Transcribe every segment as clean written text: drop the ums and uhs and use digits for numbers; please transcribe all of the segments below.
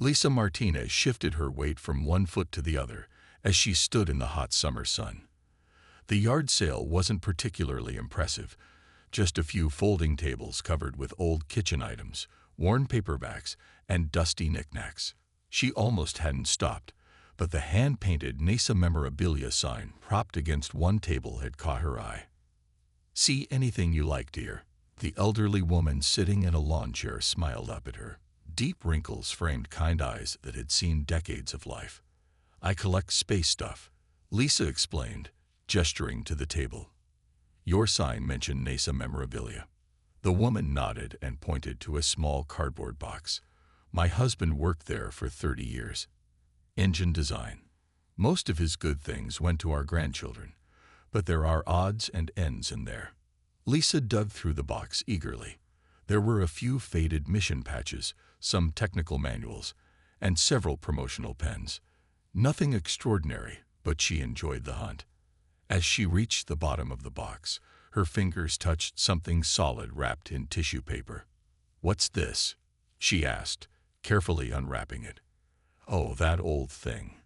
Lisa Martinez shifted her weight from one foot to the other as she stood in the hot summer sun. The yard sale wasn't particularly impressive, just a few folding tables covered with old kitchen items, worn paperbacks, and dusty knickknacks. She almost hadn't stopped, but the hand-painted NASA memorabilia sign propped against one table had caught her eye. "See anything you like, dear?" The elderly woman sitting in a lawn chair smiled up at her. Deep wrinkles framed kind eyes that had seen decades of life. "I collect space stuff," Lisa explained, gesturing to the table. "Your sign mentioned NASA memorabilia." The woman nodded and pointed to a small cardboard box. "My husband worked there for 30 years. Engine design. Most of his good things went to our grandchildren, but there are odds and ends in there." Lisa dug through the box eagerly. There were a few faded mission patches, some technical manuals, and several promotional pens. Nothing extraordinary, but she enjoyed the hunt. As she reached the bottom of the box, her fingers touched something solid wrapped in tissue paper. "What's this?" she asked, carefully unwrapping it. "Oh, that old thing."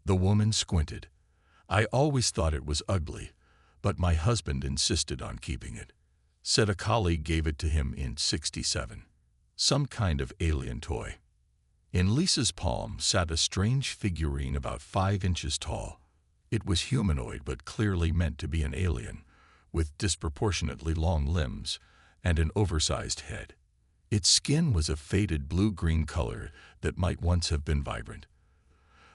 The woman squinted. "I always thought it was ugly, but my husband insisted on keeping it. Said a colleague gave it to him in '67. Some kind of alien toy." In Lisa's palm sat a strange figurine about 5 inches tall. It was humanoid but clearly meant to be an alien, with disproportionately long limbs and an oversized head. Its skin was a faded blue-green color that might once have been vibrant.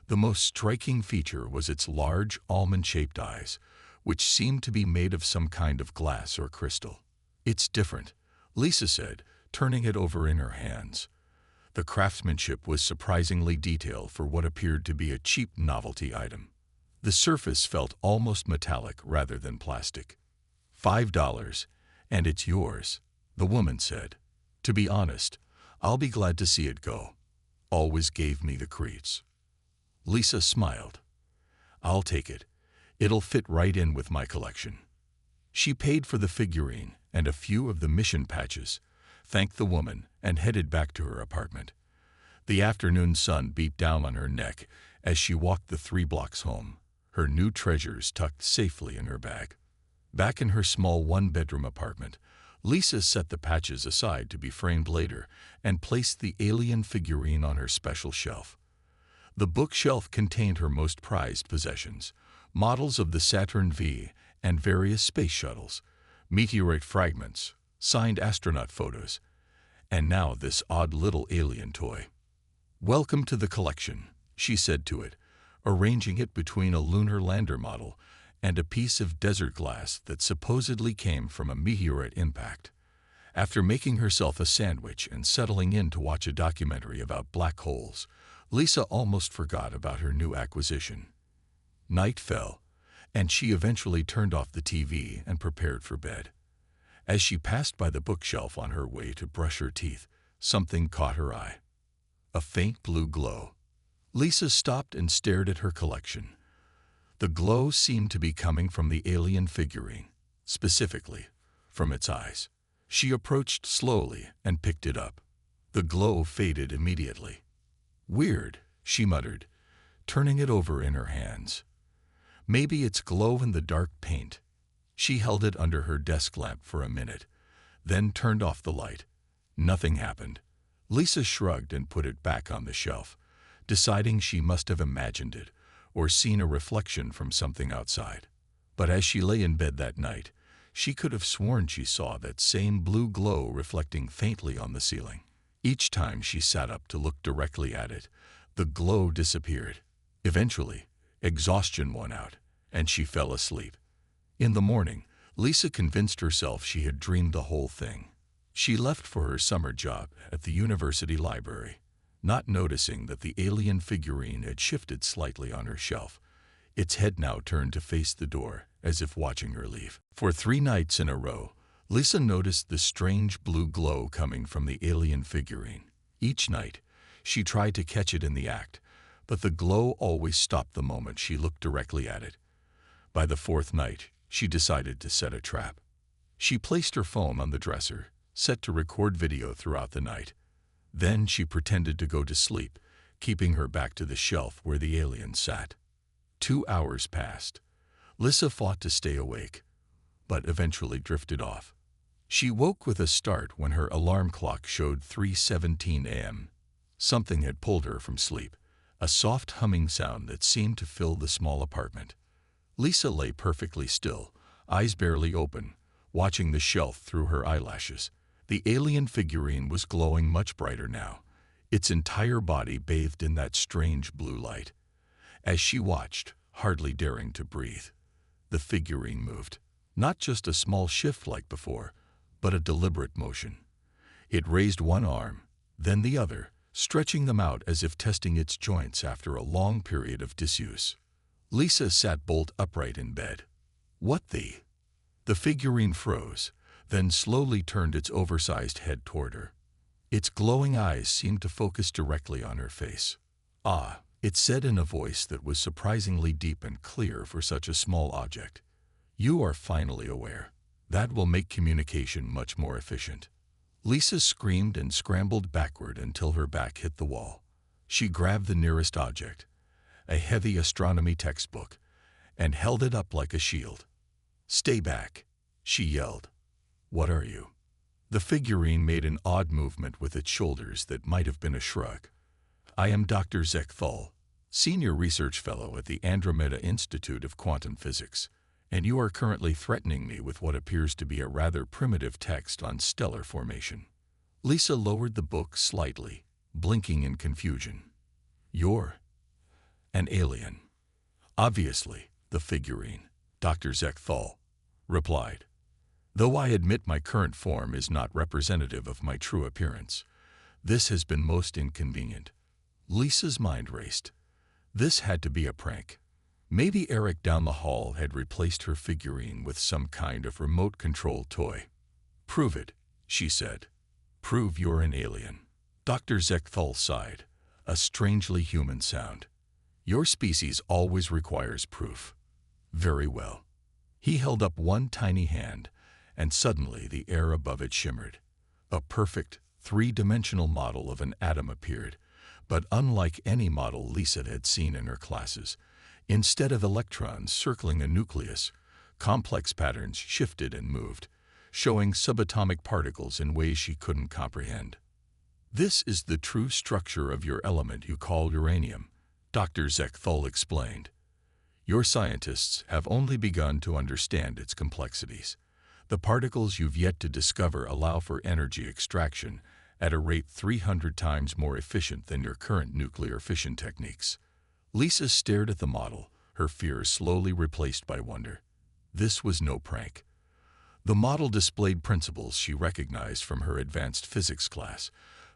The most striking feature was its large, almond-shaped eyes, which seemed to be made of some kind of glass or crystal. "It's different," Lisa said, turning it over in her hands. The craftsmanship was surprisingly detailed for what appeared to be a cheap novelty item. The surface felt almost metallic rather than plastic. $5, and it's yours," the woman said. "To be honest, I'll be glad to see it go. Always gave me the creeps." Lisa smiled. "I'll take it. It'll fit right in with my collection." She paid for the figurine and a few of the mission patches, thanked the woman, and headed back to her apartment. The afternoon sun beat down on her neck as she walked the 3 blocks home, her new treasures tucked safely in her bag. Back in her small one-bedroom apartment, Lisa set the patches aside to be framed later and placed the alien figurine on her special shelf. The bookshelf contained her most prized possessions, models of the Saturn V and various space shuttles, meteorite fragments, signed astronaut photos, and now this odd little alien toy. "Welcome to the collection," she said to it, arranging it between a lunar lander model and a piece of desert glass that supposedly came from a meteorite impact. After making herself a sandwich and settling in to watch a documentary about black holes, Lisa almost forgot about her new acquisition. Night fell, and she eventually turned off the TV and prepared for bed. As she passed by the bookshelf on her way to brush her teeth, something caught her eye. A faint blue glow. Lisa stopped and stared at her collection. The glow seemed to be coming from the alien figurine, specifically from its eyes. She approached slowly and picked it up. The glow faded immediately. "Weird," she muttered, turning it over in her hands. "Maybe it's glow-in-the-dark paint." She held it under her desk lamp for a minute, then turned off the light. Nothing happened. Lisa shrugged and put it back on the shelf, deciding she must have imagined it or seen a reflection from something outside. But as she lay in bed that night, she could have sworn she saw that same blue glow reflecting faintly on the ceiling. Each time she sat up to look directly at it, the glow disappeared. Eventually, exhaustion won out, and she fell asleep. In the morning, Lisa convinced herself she had dreamed the whole thing. She left for her summer job at the university library, not noticing that the alien figurine had shifted slightly on her shelf, its head now turned to face the door, as if watching her leave. For 3 nights in a row, Lisa noticed the strange blue glow coming from the alien figurine. Each night, she tried to catch it in the act, but the glow always stopped the moment she looked directly at it. By the 4th night, she decided to set a trap. She placed her phone on the dresser, set to record video throughout the night. Then she pretended to go to sleep, keeping her back to the shelf where the alien sat. 2 hours passed. Lisa fought to stay awake, but eventually drifted off. She woke with a start when her alarm clock showed 3:17 a.m. Something had pulled her from sleep, a soft humming sound that seemed to fill the small apartment. Lisa lay perfectly still, eyes barely open, watching the shelf through her eyelashes. The alien figurine was glowing much brighter now, its entire body bathed in that strange blue light. As she watched, hardly daring to breathe, the figurine moved. Not just a small shift like before, but a deliberate motion. It raised one arm, then the other, stretching them out as if testing its joints after a long period of disuse. Lisa sat bolt upright in bed. What the? The figurine froze, then slowly turned its oversized head toward her. Its glowing eyes seemed to focus directly on her face. "Ah," it said in a voice that was surprisingly deep and clear for such a small object. "You are finally aware. That will make communication much more efficient." Lisa screamed and scrambled backward until her back hit the wall. She grabbed the nearest object, a heavy astronomy textbook, and held it up like a shield. "Stay back," she yelled. "What are you?" The figurine made an odd movement with its shoulders that might have been a shrug. "I am Dr. Zekthal, Senior Research Fellow at the Andromeda Institute of Quantum Physics, and you are currently threatening me with what appears to be a rather primitive text on stellar formation." Lisa lowered the book slightly, blinking in confusion. "You're an alien." "Obviously," the figurine, Dr. Zekthal, replied. "Though I admit my current form is not representative of my true appearance. This has been most inconvenient." Lisa's mind raced. This had to be a prank. Maybe Eric down the hall had replaced her figurine with some kind of remote-control toy. "Prove it," she said. "Prove you're an alien." Dr. Zekthal sighed, a strangely human sound. "Your species always requires proof." "Very well." He held up one tiny hand, and suddenly the air above it shimmered. A perfect, three-dimensional model of an atom appeared, but unlike any model Lisa had seen in her classes. Instead of electrons circling a nucleus, complex patterns shifted and moved, showing subatomic particles in ways she couldn't comprehend. "This is the true structure of your element you call uranium," Dr. Zekthal explained. "Your scientists have only begun to understand its complexities. The particles you've yet to discover allow for energy extraction at a rate 300 times more efficient than your current nuclear fission techniques." Lisa stared at the model, her fear slowly replaced by wonder. This was no prank. The model displayed principles she recognized from her advanced physics class,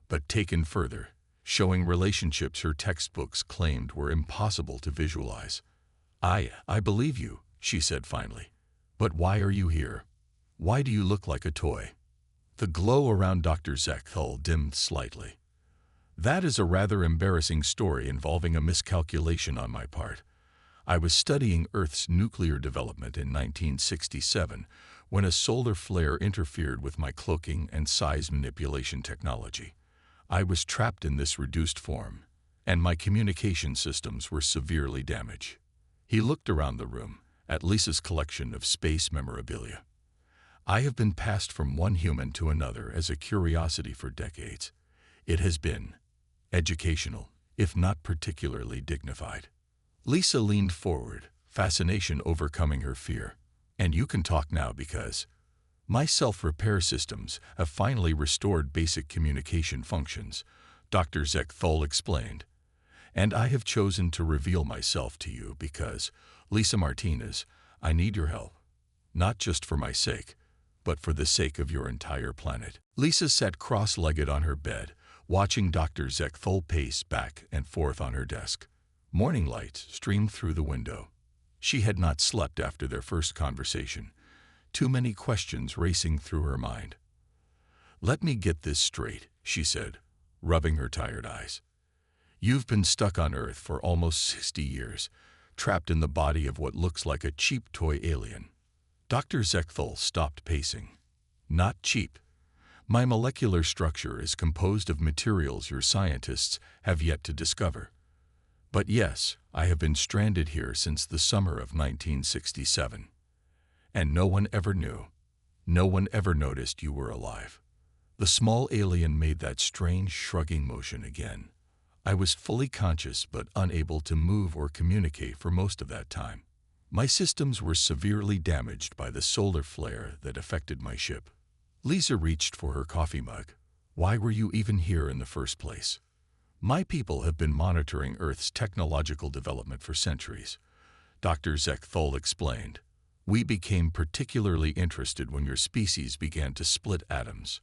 but taken further, showing relationships her textbooks claimed were impossible to visualize. I believe you," she said finally. "But why are you here? Why do you look like a toy?" The glow around Dr. Zekthal dimmed slightly. "That is a rather embarrassing story involving a miscalculation on my part. I was studying Earth's nuclear development in 1967 when a solar flare interfered with my cloaking and size manipulation technology. I was trapped in this reduced form, and my communication systems were severely damaged." He looked around the room, at Lisa's collection of space memorabilia. "I have been passed from one human to another as a curiosity for decades. It has been educational, if not particularly dignified." Lisa leaned forward, fascination overcoming her fear. "And you can talk now because my self-repair systems have finally restored basic communication functions," Dr. Zekthal explained. "And I have chosen to reveal myself to you because, Lisa Martinez, I need your help. Not just for my sake, but for the sake of your entire planet." Lisa sat cross-legged on her bed, watching Dr. Zekthal pace back and forth on her desk. Morning light streamed through the window. She had not slept after their first conversation, too many questions racing through her mind. "Let me get this straight," she said, rubbing her tired eyes. "You've been stuck on Earth for almost 60 years, trapped in the body of what looks like a cheap toy alien." Dr. Zekthal stopped pacing. "Not cheap, My molecular structure is composed of materials your scientists have yet to discover. But yes, I have been stranded here since the summer of 1967. And no one ever knew. No one ever noticed you were alive. The small alien made that strange shrugging motion again. I was fully conscious but unable to move or communicate for most of that time. My systems were severely damaged by the solar flare that affected my ship. Lisa reached for her coffee mug. Why were you even here in the first place? My people have been monitoring Earth's technological development for centuries, Dr. Zechthol explained. We became particularly interested when your species began to split atoms.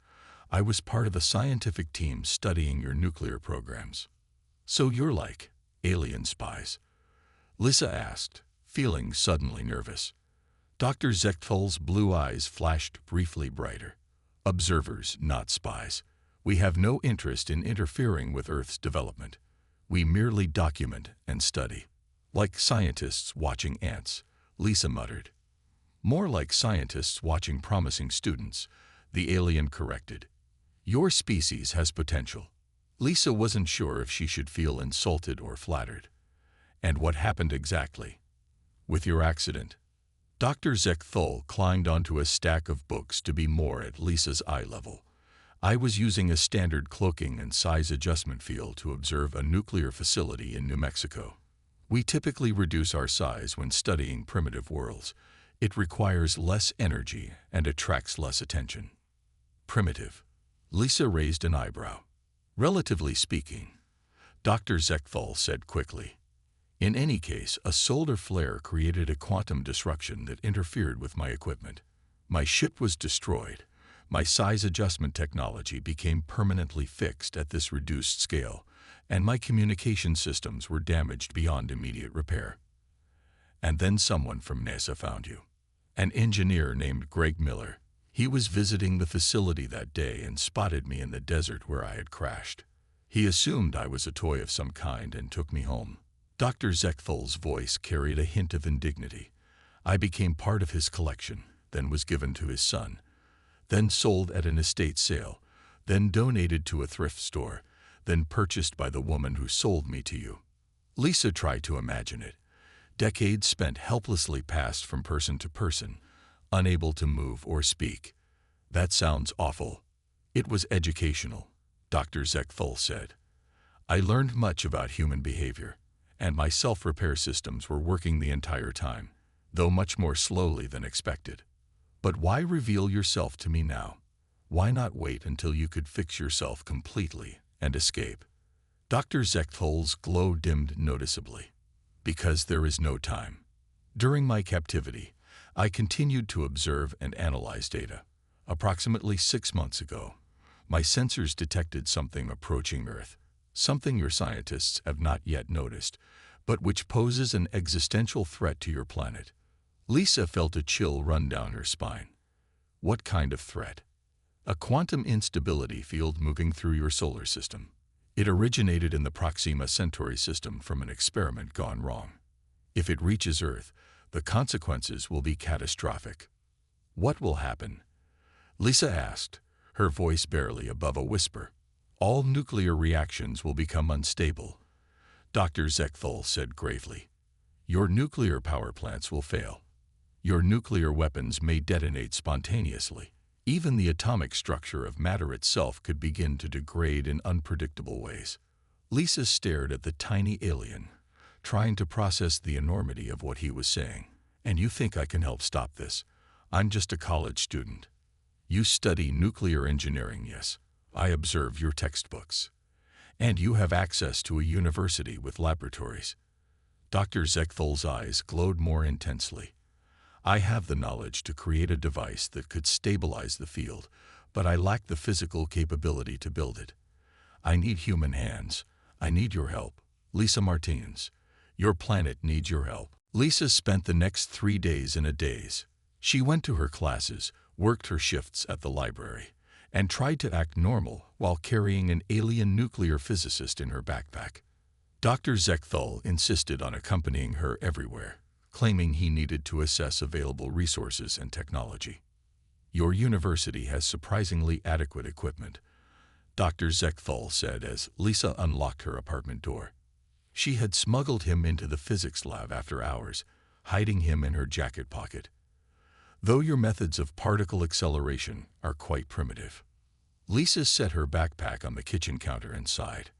I was part of a scientific team studying your nuclear programs. So you're like alien spies? Lisa asked, feeling suddenly nervous. Dr. Zechthol's blue eyes flashed briefly brighter. Observers, not spies. We have no interest in interfering with Earth's development. We merely document and study. Like scientists watching ants, Lisa muttered. More like scientists watching promising students, the alien corrected. Your species has potential. Lisa wasn't sure if she should feel insulted or flattered. And what happened exactly? With your accident, Dr. Zechthol climbed onto a stack of books to be more at Lisa's eye level. I was using a standard cloaking and size adjustment field to observe a nuclear facility in New Mexico. We typically reduce our size when studying primitive worlds. It requires less energy and attracts less attention. Primitive. Lisa raised an eyebrow. Relatively speaking, Dr. Zechthol said quickly. In any case, a solar flare created a quantum disruption that interfered with my equipment. My ship was destroyed. My size adjustment technology became permanently fixed at this reduced scale, and my communication systems were damaged beyond immediate repair. And then someone from NASA found you. An engineer named Greg Miller. He was visiting the facility that day and spotted me in the desert where I had crashed. He assumed I was a toy of some kind and took me home. Dr. Zechthol's voice carried a hint of indignity. I became part of his collection, then was given to his son, then sold at an estate sale, then donated to a thrift store, then purchased by the woman who sold me to you. Lisa tried to imagine it. Decades spent helplessly passed from person to person, unable to move or speak. That sounds awful. It was educational, Dr. Zechthol said. I learned much about human behavior, and my self-repair systems were working the entire time, though much more slowly than expected. But why reveal yourself to me now? Why not wait until you could fix yourself completely and escape? Dr. Zechthol's glow dimmed noticeably. Because there is no time. During my captivity, I continued to observe and analyze data. Approximately 6 months ago, my sensors detected something approaching Earth, something your scientists have not yet noticed, but which poses an existential threat to your planet. Lisa felt a chill run down her spine. What kind of threat? A quantum instability field moving through your solar system. It originated in the Proxima Centauri system from an experiment gone wrong. If it reaches Earth, the consequences will be catastrophic. What will happen? Lisa asked, her voice barely above a whisper. All nuclear reactions will become unstable. Dr. Zechthol said gravely. Your nuclear power plants will fail. Your nuclear weapons may detonate spontaneously. Even the atomic structure of matter itself could begin to degrade in unpredictable ways. Lisa stared at the tiny alien, trying to process the enormity of what he was saying. And you think I can help stop this? I'm just a college student. You study nuclear engineering, yes. I observe your textbooks. And you have access to a university with laboratories. Dr. Zechthol's eyes glowed more intensely. I have the knowledge to create a device that could stabilize the field, but I lack the physical capability to build it. I need human hands. I need your help. Lisa Martinez. Your planet needs your help. Lisa spent the next 3 days in a daze. She went to her classes, worked her shifts at the library, and tried to act normal while carrying an alien nuclear physicist in her backpack. Dr. Zechthol insisted on accompanying her everywhere, claiming he needed to assess available resources and technology. Your university has surprisingly adequate equipment, Dr. Zekthal said as Lisa unlocked her apartment door. She had smuggled him into the physics lab after hours, hiding him in her jacket pocket. Though your methods of particle acceleration are quite primitive. Lisa set her backpack on the kitchen counter and sighed.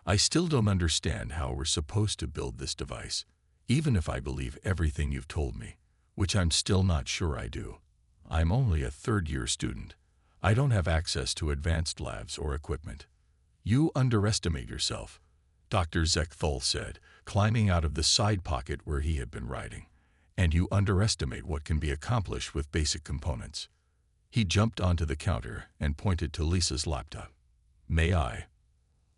I still don't understand how we're supposed to build this device, even if I believe everything you've told me, which I'm still not sure I do. I'm only a third-year student. I don't have access to advanced labs or equipment. You underestimate yourself, Dr. Zekthal said, climbing out of the side pocket where he had been riding. And you underestimate what can be accomplished with basic components. He jumped onto the counter and pointed to Lisa's laptop. May I?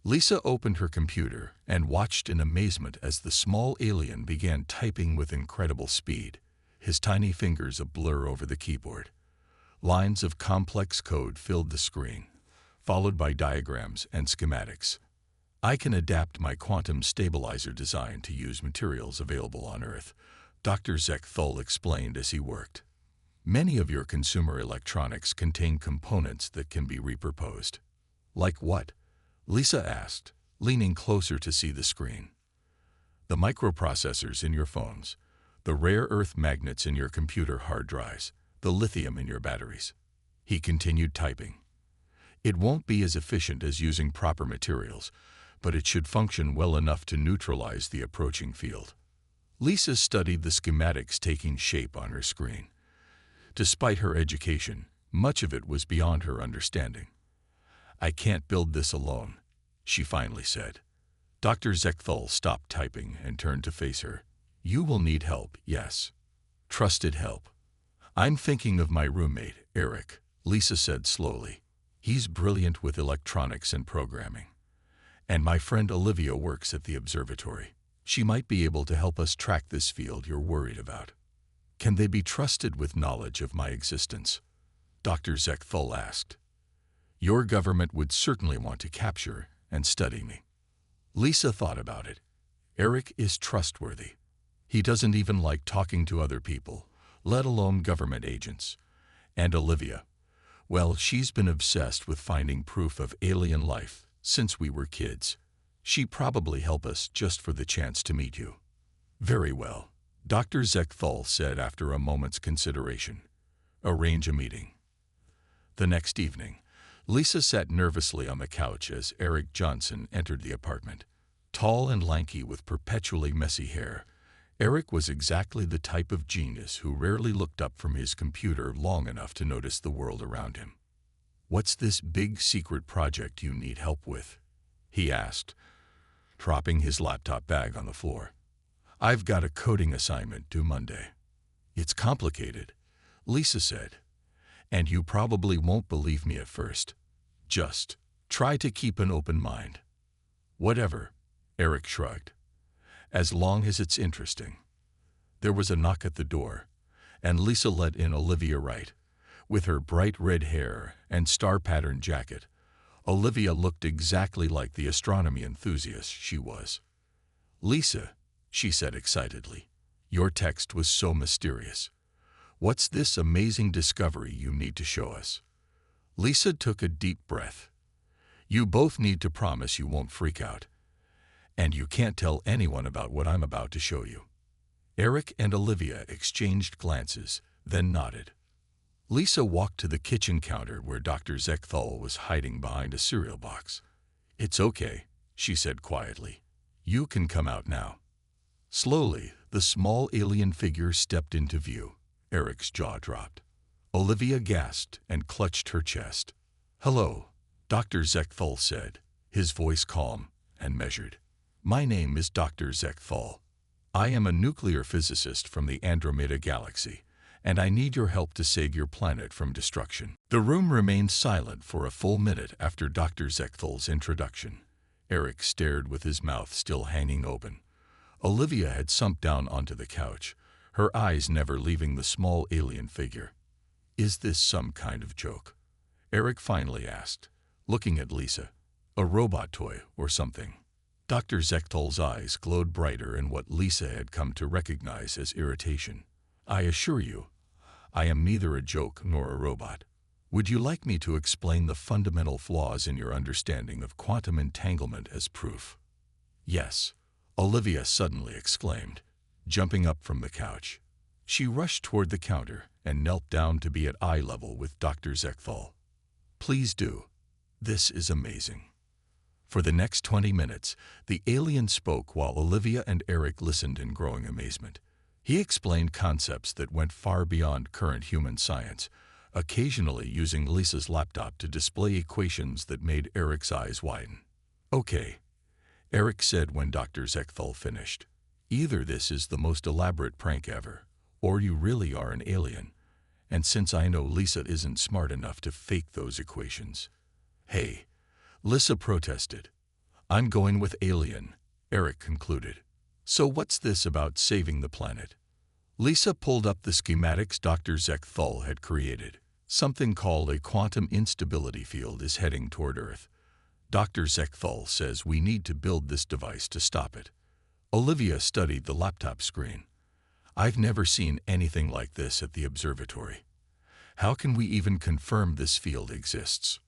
Lisa opened her computer and watched in amazement as the small alien began typing with incredible speed, his tiny fingers a blur over the keyboard. Lines of complex code filled the screen, followed by diagrams and schematics. I can adapt my quantum stabilizer design to use materials available on Earth, Dr. Zekthal explained as he worked. Many of your consumer electronics contain components that can be repurposed. Like what? Lisa asked, leaning closer to see the screen. The microprocessors in your phones, the rare earth magnets in your computer hard drives, the lithium in your batteries. He continued typing. It won't be as efficient as using proper materials, but it should function well enough to neutralize the approaching field. Lisa studied the schematics taking shape on her screen. Despite her education, much of it was beyond her understanding. I can't build this alone, she finally said. Dr. Zekthal stopped typing and turned to face her. You will need help, yes. Trusted help. I'm thinking of my roommate, Eric, Lisa said slowly. He's brilliant with electronics and programming. And my friend Olivia works at the observatory. She might be able to help us track this field you're worried about. Can they be trusted with knowledge of my existence? Dr. Zekthal asked. Your government would certainly want to capture and study me. Lisa thought about it. Eric is trustworthy. He doesn't even like talking to other people, let alone government agents. And Olivia, well, she's been obsessed with finding proof of alien life since we were kids. She'd probably help us just for the chance to meet you. Very well, Dr. Zekthal said after a moment's consideration. Arrange a meeting. The next evening, Lisa sat nervously on the couch as Eric Johnson entered the apartment. Tall and lanky with perpetually messy hair, Eric was exactly the type of genius who rarely looked up from his computer long enough to notice the world around him. What's this big secret project you need help with? He asked, dropping his laptop bag on the floor. I've got a coding assignment due Monday. It's complicated, Lisa said, and you probably won't believe me at first. Just try to keep an open mind. Whatever, Eric shrugged. As long as it's interesting. There was a knock at the door, and Lisa let in Olivia Wright. With her bright red hair and star-patterned jacket, Olivia looked exactly like the astronomy enthusiast she was. Lisa, she said excitedly, your text was so mysterious. What's this amazing discovery you need to show us? Lisa took a deep breath. You both need to promise you won't freak out. And you can't tell anyone about what I'm about to show you. Eric and Olivia exchanged glances, then nodded. Lisa walked to the kitchen counter where Dr. Zekthal was hiding behind a cereal box. It's okay, she said quietly. You can come out now. Slowly, the small alien figure stepped into view. Eric's jaw dropped. Olivia gasped and clutched her chest. Hello, Dr. Zekthal said, his voice calm and measured. My name is Dr. Zekthal. I am a nuclear physicist from the Andromeda Galaxy, and I need your help to save your planet from destruction. The room remained silent for a full minute after Dr. Zechthal's introduction. Eric stared with his mouth still hanging open. Olivia had sunk down onto the couch, her eyes never leaving the small alien figure. Is this some kind of joke? Eric finally asked, looking at Lisa. A robot toy or something? Dr. Zechthal's eyes glowed brighter in what Lisa had come to recognize as irritation. I assure you, I am neither a joke nor a robot. Would you like me to explain the fundamental flaws in your understanding of quantum entanglement as proof? Yes, Olivia suddenly exclaimed, jumping up from the couch. She rushed toward the counter and knelt down to be at eye level with Dr. Zekthal. Please do. This is amazing. For the next 20 minutes, the alien spoke while Olivia and Eric listened in growing amazement. He explained concepts that went far beyond current human science, occasionally using Lisa's laptop to display equations that made Eric's eyes widen. Okay, Eric said when Dr. Zekthal finished. Either this is the most elaborate prank ever, or you really are an alien. And since I know Lisa isn't smart enough to fake those equations. Hey, Lisa protested. I'm going with alien, Eric concluded. So what's this about saving the planet? Lisa pulled up the schematics Dr. Zekthal had created. Something called a quantum instability field is heading toward Earth. Dr. Zekthal says we need to build this device to stop it. Olivia studied the laptop screen. I've never seen anything like this at the observatory. How can we even confirm this field exists?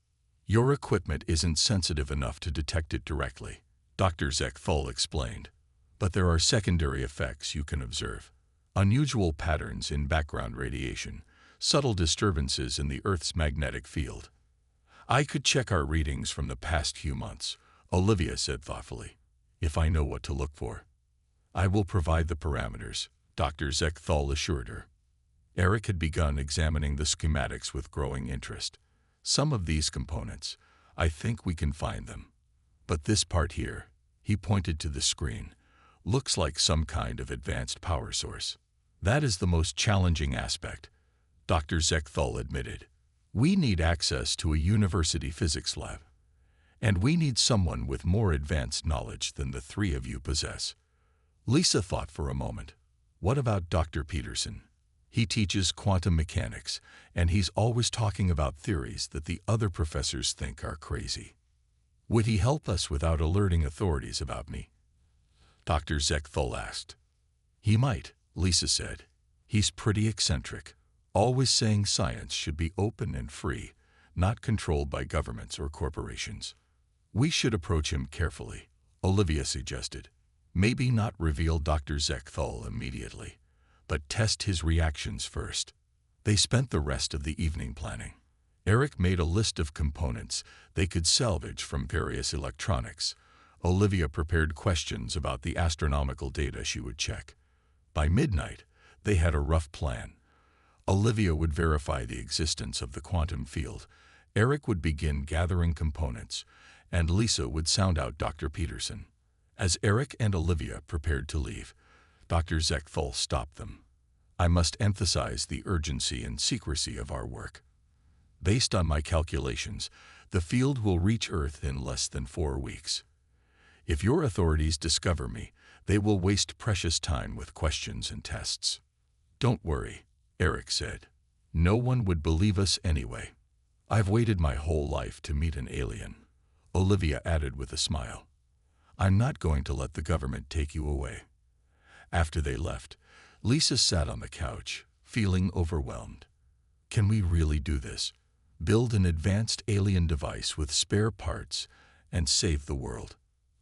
Your equipment isn't sensitive enough to detect it directly, Dr. Zekthal explained. But there are secondary effects you can observe. Unusual patterns in background radiation, subtle disturbances in the Earth's magnetic field. I could check our readings from the past few months, Olivia said thoughtfully, if I know what to look for. I will provide the parameters, Dr. Zekthal assured her. Eric had begun examining the schematics with growing interest. Some of these components, I think we can find them. But this part here, he pointed to the screen, looks like some kind of advanced power source. That is the most challenging aspect, Dr. Zekthal admitted. We need access to a university physics lab. And we need someone with more advanced knowledge than the three of you possess. Lisa thought for a moment. What about Dr. Peterson? He teaches quantum mechanics, and he's always talking about theories that the other professors think are crazy. Would he help us without alerting authorities about me? Dr. Zekthal asked. He might, Lisa said. He's pretty eccentric, always saying science should be open and free, not controlled by governments or corporations. We should approach him carefully, Olivia suggested. Maybe not reveal Dr. Zekthal immediately, but test his reactions first. They spent the rest of the evening planning. Eric made a list of components they could salvage from various electronics. Olivia prepared questions about the astronomical data she would check. By midnight, they had a rough plan. Olivia would verify the existence of the quantum field. Eric would begin gathering components, and Lisa would sound out Dr. Peterson. As Eric and Olivia prepared to leave, Dr. Zekthal stopped them. I must emphasize the urgency and secrecy of our work. Based on my calculations, the field will reach Earth in less than 4 weeks. If your authorities discover me, they will waste precious time with questions and tests. Don't worry, Eric said. No one would believe us anyway. I've waited my whole life to meet an alien, Olivia added with a smile. I'm not going to let the government take you away. After they left, Lisa sat on the couch, feeling overwhelmed. Can we really do this? Build an advanced alien device with spare parts and save the world?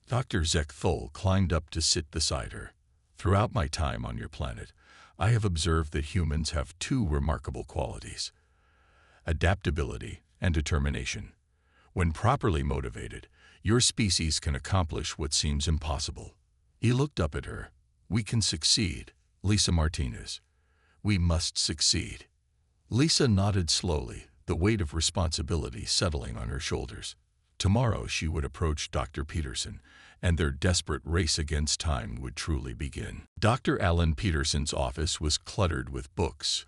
Dr. Zekthal climbed up to sit beside her. Throughout my time on your planet, I have observed that humans have 2 remarkable qualities: adaptability and determination. When properly motivated, your species can accomplish what seems impossible. He looked up at her. We can succeed, Lisa Martinez. We must succeed. Lisa nodded slowly, the weight of responsibility settling on her shoulders. Tomorrow she would approach Dr. Peterson, and their desperate race against time would truly begin. Dr. Alan Peterson's office was cluttered with books,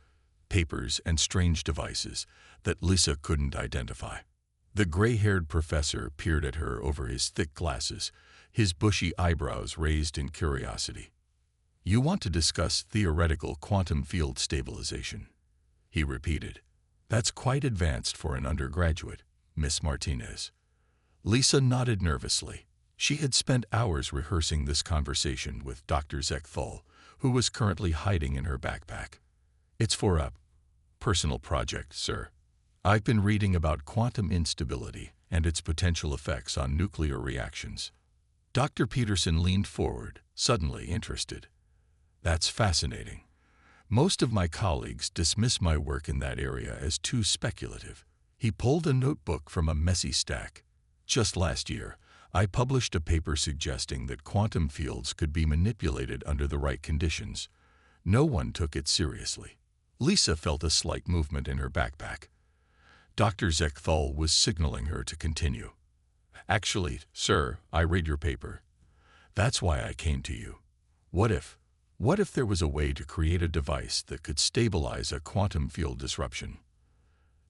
papers, and strange devices that Lisa couldn't identify. The gray-haired professor peered at her over his thick glasses, his bushy eyebrows raised in curiosity. You want to discuss theoretical quantum field stabilization, he repeated. That's quite advanced for an undergraduate, Miss Martinez. Lisa nodded nervously. She had spent hours rehearsing this conversation with Dr. Zekthal, who was currently hiding in her backpack. It's for Personal project, sir. I've been reading about quantum instability and its potential effects on nuclear reactions. Dr. Peterson leaned forward, suddenly interested. That's fascinating. Most of my colleagues dismiss my work in that area as too speculative. He pulled a notebook from a messy stack. Just last year, I published a paper suggesting that quantum fields could be manipulated under the right conditions. No one took it seriously. Lisa felt a slight movement in her backpack. Dr. Zekthal was signaling her to continue. Actually, sir, I read your paper. That's why I came to you. What if there was a way to create a device that could stabilize a quantum field disruption?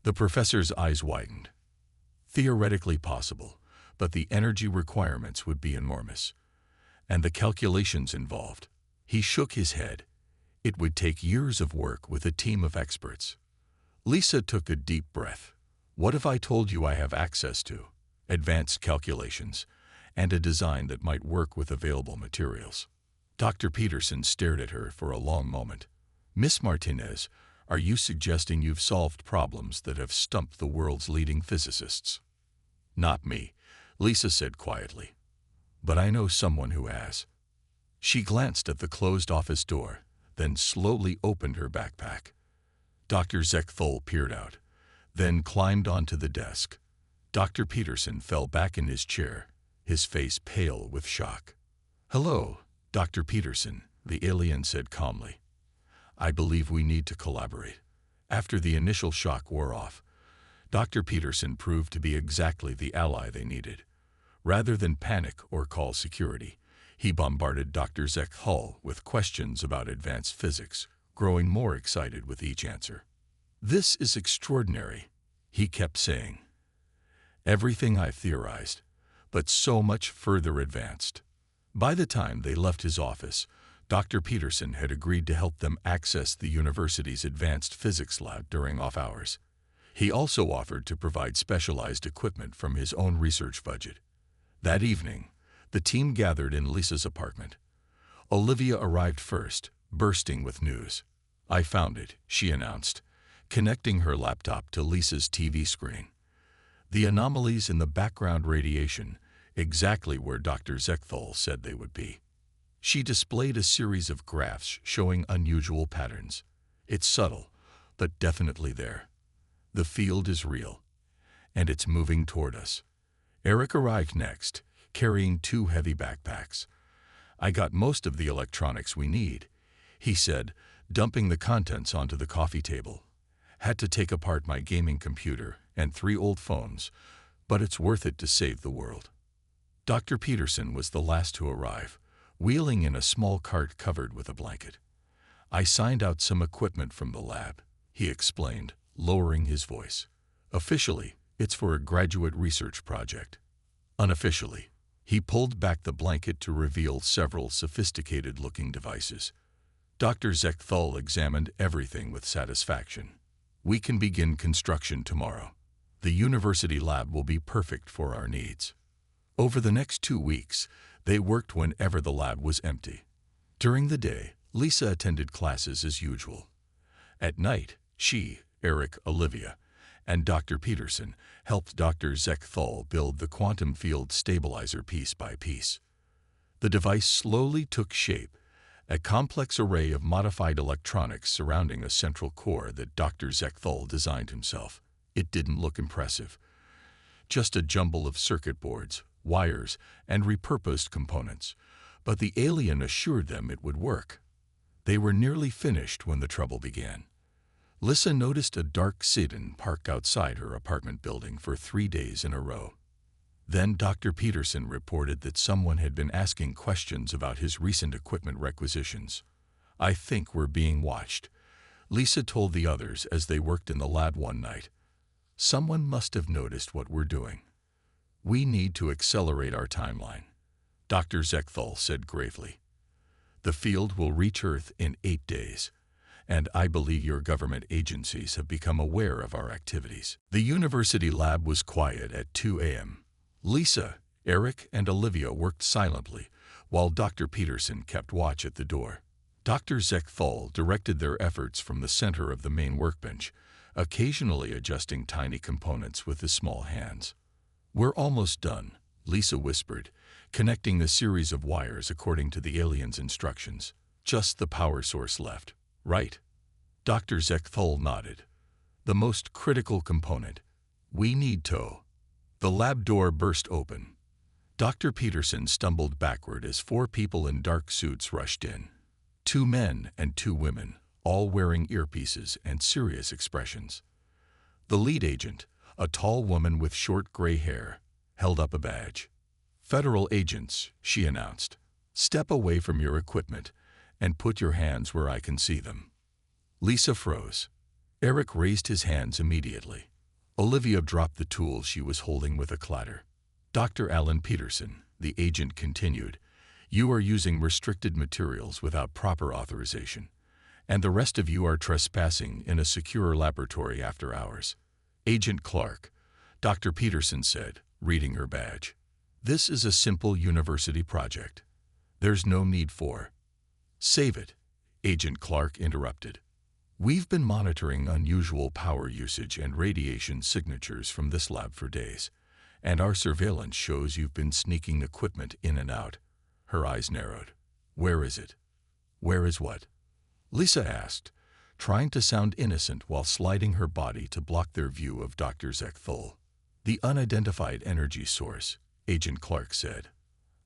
The professor's eyes widened. Theoretically possible, but the energy requirements would be enormous. And the calculations involved. He shook his head. It would take years of work with a team of experts. Lisa took a deep breath. What if I told you I have access to advanced calculations and a design that might work with available materials? Dr. Peterson stared at her for a long moment. Miss Martinez, are you suggesting you've solved problems that have stumped the world's leading physicists? Not me, Lisa said quietly. But I know someone who has. She glanced at the closed office door, then slowly opened her backpack. Dr. Zekthal peered out, then climbed onto the desk. Dr. Peterson fell back in his chair, his face pale with shock. Hello, Dr. Peterson, the alien said calmly. I believe we need to collaborate. After the initial shock wore off, Dr. Peterson proved to be exactly the ally they needed. Rather than panic or call security, he bombarded Dr. Zekthal with questions about advanced physics, growing more excited with each answer. This is extraordinary, he kept saying. Everything I've theorized, but so much further advanced. By the time they left his office, Dr. Peterson had agreed to help them access the university's advanced physics lab during off hours. He also offered to provide specialized equipment from his own research budget. That evening, the team gathered in Lisa's apartment. Olivia arrived first, bursting with news. I found it, she announced, connecting her laptop to Lisa's TV screen. The anomalies in the background radiation, exactly where Dr. Zekthal said they would be. She displayed a series of graphs showing unusual patterns. It's subtle, but definitely there. The field is real, and it's moving toward us. Eric arrived next, carrying 2 heavy backpacks. I got most of the electronics we need, he said, dumping the contents onto the coffee table. Had to take apart my gaming computer and 3 old phones, but it's worth it to save the world. Dr. Peterson was the last to arrive, wheeling in a small cart covered with a blanket. I signed out some equipment from the lab, he explained, lowering his voice. Officially, it's for a graduate research project. Unofficially, he pulled back the blanket to reveal several sophisticated-looking devices. Dr. Zekthal examined everything with satisfaction. We can begin construction tomorrow. The university lab will be perfect for our needs. Over the next 2 weeks, they worked whenever the lab was empty. During the day, Lisa attended classes as usual. At night, she, Eric, Olivia, and Dr. Peterson helped Dr. Zekthal build the quantum field stabilizer piece by piece. The device slowly took shape, a complex array of modified electronics surrounding a central core that Dr. Zekthal designed himself. It didn't look impressive. Just a jumble of circuit boards, wires, and repurposed components, but the alien assured them it would work. They were nearly finished when the trouble began. Lisa noticed a dark sedan parked outside her apartment building for 3 days in a row. Then Dr. Peterson reported that someone had been asking questions about his recent equipment requisitions. I think we're being watched, Lisa told the others as they worked in the lab one night. Someone must have noticed what we're doing. We need to accelerate our timeline, Dr. Zekthal said gravely. The field will reach Earth in 8 days, and I believe your government agencies have become aware of our activities. The university lab was quiet at 2 a.m. Lisa, Eric, and Olivia worked silently, while Dr. Peterson kept watch at the door. Dr. Zekthal directed their efforts from the center of the main workbench, occasionally adjusting tiny components with his small hands. "We're almost done," Lisa whispered, connecting the series of wires according to the alien's instructions. "Just the power source left, right?" Dr. Zekthal nodded. "The most critical component. We need tow." The lab door burst open. Dr. Peterson stumbled backward as 4 people in dark suits rushed in. 2 men and 2 women, all wearing earpieces and serious expressions. The lead agent, a tall woman with short gray hair, held up a badge. "Federal agents," she announced. "Step away from your equipment and put your hands where I can see them." Lisa froze. Eric raised his hands immediately. Olivia dropped the tools she was holding with a clatter. "Dr. Alan Peterson," the agent continued, "you are using restricted materials without proper authorization, and the rest of you are trespassing in a secure laboratory after hours." "Agent Clark," Dr. Peterson said, reading her badge. "This is a simple university project. There's no need for—" "Save it," Agent Clark interrupted. "We've been monitoring unusual power usage and radiation signatures from this lab for days, and our surveillance shows you've been sneaking equipment in and out." Her eyes narrowed. "Where is it?" "Where is what?" Lisa asked, trying to sound innocent while sliding her body to block their view of Dr. Zekthal. "The unidentified energy source," Agent Clark said.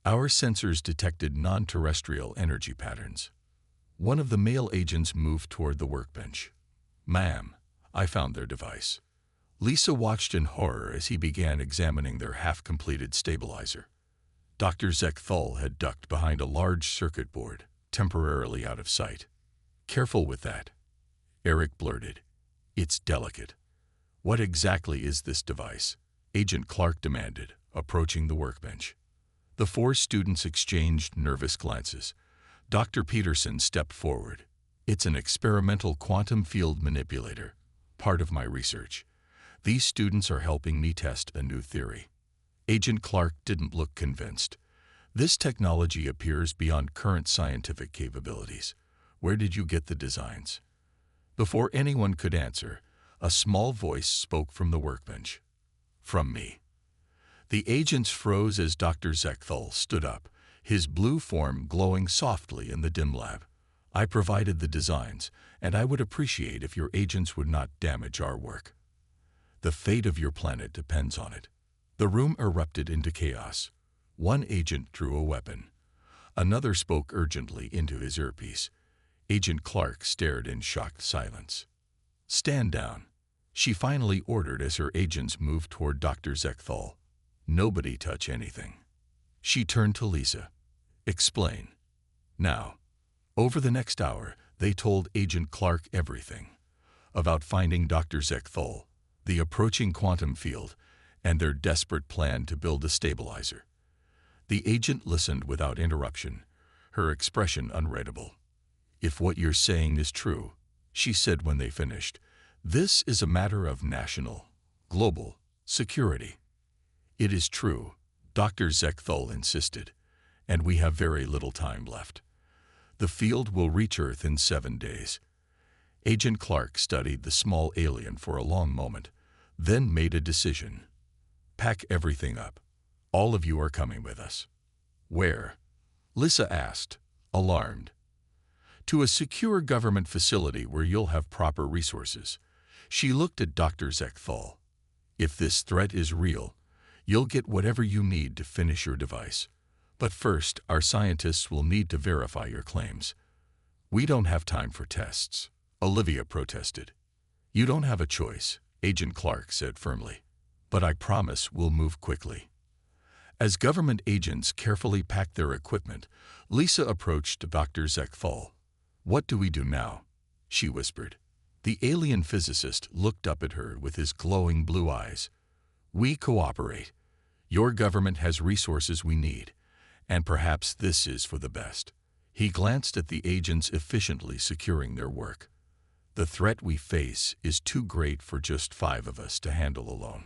"Our sensors detected non-terrestrial energy patterns." One of the male agents moved toward the workbench. "Ma'am, I found their device." Lisa watched in horror as he began examining their half-completed stabilizer. Dr. Zekthal had ducked behind a large circuit board, temporarily out of sight. "Careful with that," Eric blurted. "It's delicate." "What exactly is this device?" Agent Clark demanded, approaching the workbench. The 4 students exchanged nervous glances. Dr. Peterson stepped forward. "It's an experimental quantum field manipulator, part of my research. These students are helping me test a new theory." Agent Clark didn't look convinced. "This technology appears beyond current scientific capabilities. Where did you get the designs?" Before anyone could answer, a small voice spoke from the workbench. "From me." The agents froze as Dr. Zekthal stood up, his blue form glowing softly in the dim lab. "I provided the designs, and I would appreciate if your agents would not damage our work. The fate of your planet depends on it." The room erupted into chaos. One agent drew a weapon. Another spoke urgently into his earpiece. Agent Clark stared in shocked silence. "Stand down," she finally ordered as her agents moved toward Dr. Zekthal. "Nobody touch anything." She turned to Lisa. "Explain." Now, over the next hour, they told Agent Clark everything. About finding Dr. Zekthal, the approaching quantum field, and their desperate plan to build a stabilizer. The agent listened without interruption, her expression unreadable. "If what you're saying is true," she said when they finished, "this is a matter of national, global security." "It is true," Dr. Zekthal insisted, "and we have very little time left. The field will reach Earth in 7 days." Agent Clark studied the small alien for a long moment, then made a decision. "Pack everything up. All of you are coming with us." "Where?" Lisa asked, alarmed. "To a secure government facility where you'll have proper resources." She looked at Dr. Zekthal. "If this threat is real, you'll get whatever you need to finish your device. But first, our scientists will need to verify your claims." "We don't have time for tests," Olivia protested. "You don't have a choice," Agent Clark said firmly. "But I promise we'll move quickly." As government agents carefully packed their equipment, Lisa approached Dr. Zekthal. "What do we do now?" she whispered. The alien physicist looked up at her with his glowing blue eyes. "We cooperate. Your government has resources we need, and perhaps this is for the best." He glanced at the agents efficiently securing their work. "The threat we face is too great for just 5 of us to handle alone.